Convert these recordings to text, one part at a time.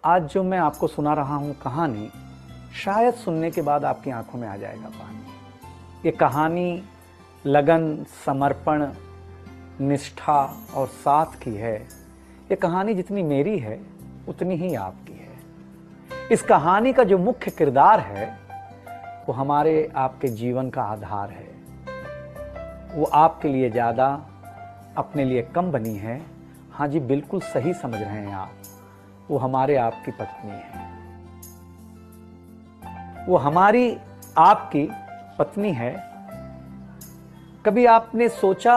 आज जो मैं आपको सुना रहा हूँ कहानी, शायद सुनने के बाद आपकी आंखों में आ जाएगा पानी। ये कहानी लगन, समर्पण, निष्ठा और साथ की है। ये कहानी जितनी मेरी है उतनी ही आपकी है। इस कहानी का जो मुख्य किरदार है वो हमारे आपके जीवन का आधार है। वो आपके लिए ज़्यादा, अपने लिए कम बनी है। हाँ जी, बिल्कुल सही समझ रहे हैं आप। वो हमारे आपकी पत्नी है। वो हमारी आपकी पत्नी है। कभी आपने सोचा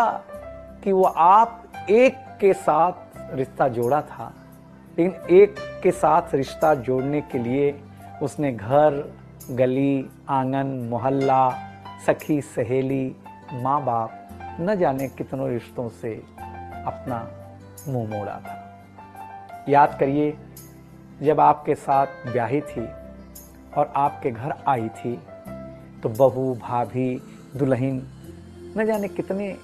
कि वो आप एक के साथ रिश्ता जोड़ा था, लेकिन एक के साथ रिश्ता जोड़ने के लिए उसने घर, गली, आंगन, मोहल्ला, सखी, सहेली, माँ बाप, न जाने कितनों रिश्तों से अपना मुंह मोड़ा था। याद करिए, जब आपके साथ ब्याही थी और आपके घर आई थी तो बहू, भाभी, दुल्हन, न जाने कितने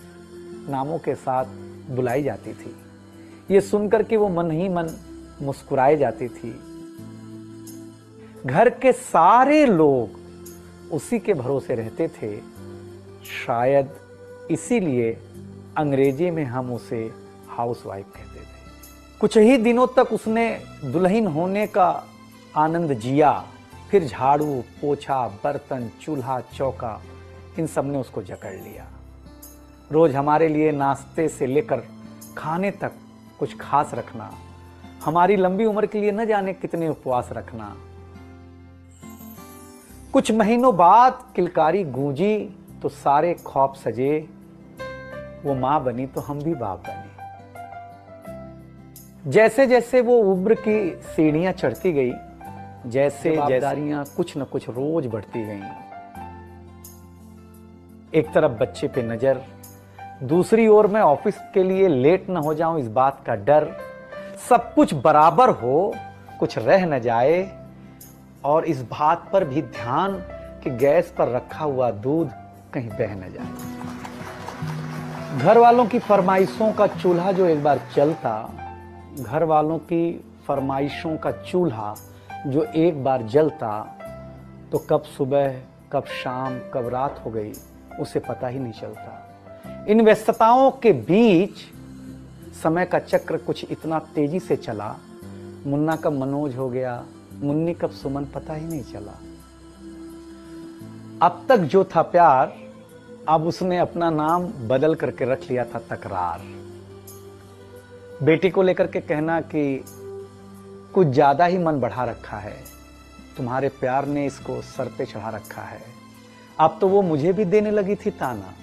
नामों के साथ बुलाई जाती थी। ये सुनकर के वो मन ही मन मुस्कुराई जाती थी। घर के सारे लोग उसी के भरोसे रहते थे। शायद इसीलिए अंग्रेजी में हम उसे हाउसवाइफ कहते थे। कुछ ही दिनों तक उसने दुल्हन होने का आनंद जिया। फिर झाड़ू, पोछा, बर्तन, चूल्हा, चौका, इन सब ने उसको जकड़ लिया। रोज हमारे लिए नाश्ते से लेकर खाने तक कुछ खास रखना, हमारी लंबी उम्र के लिए न जाने कितने उपवास रखना। कुछ महीनों बाद किलकारी गूंजी तो सारे ख्वाब सजे। वो मां बनी तो हम भी बाप बने। जैसे जैसे वो उम्र की सीढ़ियां चढ़ती गई, जैसे जिम्मेदारियां कुछ न कुछ रोज बढ़ती गईं। एक तरफ बच्चे पे नजर, दूसरी ओर मैं ऑफिस के लिए लेट न हो जाऊं इस बात का डर। सब कुछ बराबर हो, कुछ रह न जाए, और इस बात पर भी ध्यान कि गैस पर रखा हुआ दूध कहीं बह न जाए। घर वालों की फरमाइशों का चूल्हा जो एक बार चलता, घर वालों की फरमाइशों का चूल्हा जो एक बार जलता तो कब सुबह, कब शाम, कब रात हो गई उसे पता ही नहीं चलता। इन व्यस्तताओं के बीच समय का चक्र कुछ इतना तेजी से चला, मुन्ना कब मनोज हो गया, मुन्नी कब सुमन, पता ही नहीं चला। अब तक जो था प्यार, अब उसने अपना नाम बदल करके रख लिया था तकरार। बेटी को लेकर के कहना कि कुछ ज्यादा ही मन बढ़ा रखा है, तुम्हारे प्यार ने इसको सर पे चढ़ा रखा है। अब तो वो मुझे भी देने लगी थी ताना,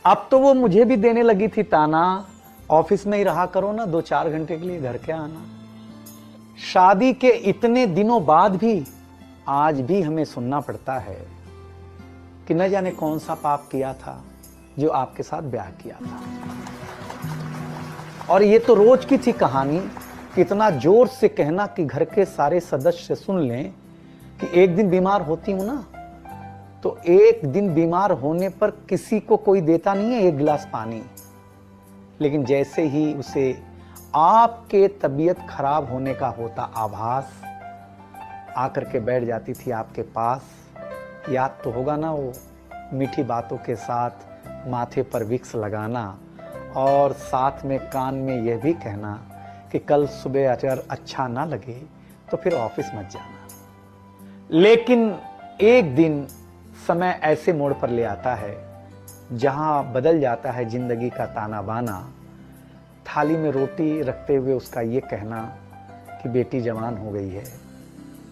अब तो वो मुझे भी देने लगी थी ताना, ऑफिस में ही रहा करो ना, 2-4 घंटे के लिए घर क्या आना। शादी के इतने दिनों बाद भी आज भी हमें सुनना पड़ता है कि न जाने कौन सा पाप किया था जो आपके साथ ब्याह किया था। और ये तो रोज की थी कहानी। कितना जोर से कहना कि घर के सारे सदस्य सुन लें कि एक दिन बीमार होती हूं ना, तो एक दिन बीमार होने पर किसी को कोई देता नहीं है 1 गिलास पानी, लेकिन जैसे ही उसे आपके तबीयत खराब होने का होता आभास, आकर के बैठ जाती थी आपके पास। याद तो होगा ना वो मीठी बातों के साथ माथे पर विक्स लगाना और साथ में कान में यह भी कहना कि कल सुबह अगर अच्छा ना लगे तो फिर ऑफिस मत जाना। लेकिन एक दिन समय ऐसे मोड़ पर ले आता है जहां बदल जाता है जिंदगी का ताना बाना। थाली में रोटी रखते हुए उसका ये कहना कि बेटी जवान हो गई है,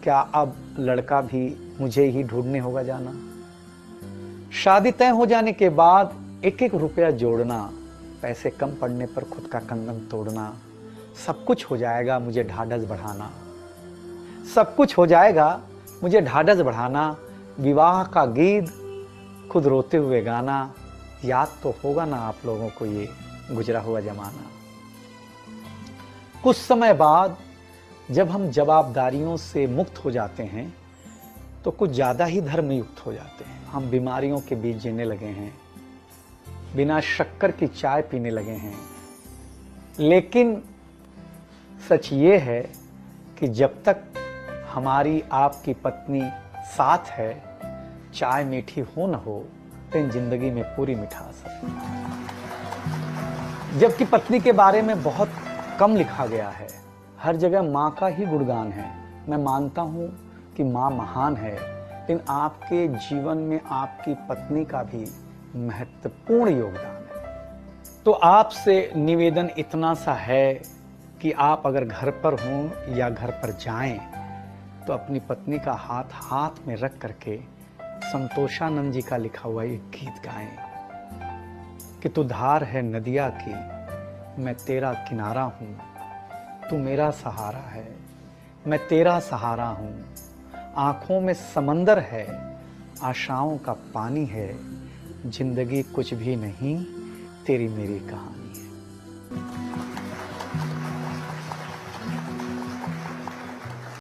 क्या अब लड़का भी मुझे ही ढूंढने होगा जाना। शादी तय हो जाने के बाद 1-1 रुपया जोड़ना, पैसे कम पड़ने पर खुद का कंगन तोड़ना, सब कुछ हो जाएगा मुझे ढाढ़स बढ़ाना, सब कुछ हो जाएगा मुझे ढाढ़स बढ़ाना। विवाह का गीत खुद रोते हुए गाना। याद तो होगा ना आप लोगों को ये गुजरा हुआ जमाना। कुछ समय बाद जब हम जवाबदारियों से मुक्त हो जाते हैं तो कुछ ज़्यादा ही धर्मयुक्त हो जाते हैं। हम बीमारियों के बीच जीने लगे हैं, बिना शक्कर की चाय पीने लगे हैं। लेकिन सच ये है कि जब तक हमारी आपकी पत्नी साथ है, चाय मीठी हो न हो, लेकिन जिंदगी में पूरी मिठास है। जबकि पत्नी के बारे में बहुत कम लिखा गया है, हर जगह माँ का ही गुणगान है। मैं मानता हूँ कि माँ महान है, लेकिन आपके जीवन में आपकी पत्नी का भी महत्वपूर्ण योगदान है। तो आपसे निवेदन इतना सा है कि आप अगर घर पर हों या घर पर जाएं, तो अपनी पत्नी का हाथ हाथ में रख करके संतोषानंद जी का लिखा हुआ एक गीत गाएं कि तू धार है नदिया की, मैं तेरा किनारा हूँ, तू मेरा सहारा है, मैं तेरा सहारा हूँ। आँखों में समंदर है, आशाओं का पानी है, जिंदगी कुछ भी नहीं, तेरी मेरी कहानी।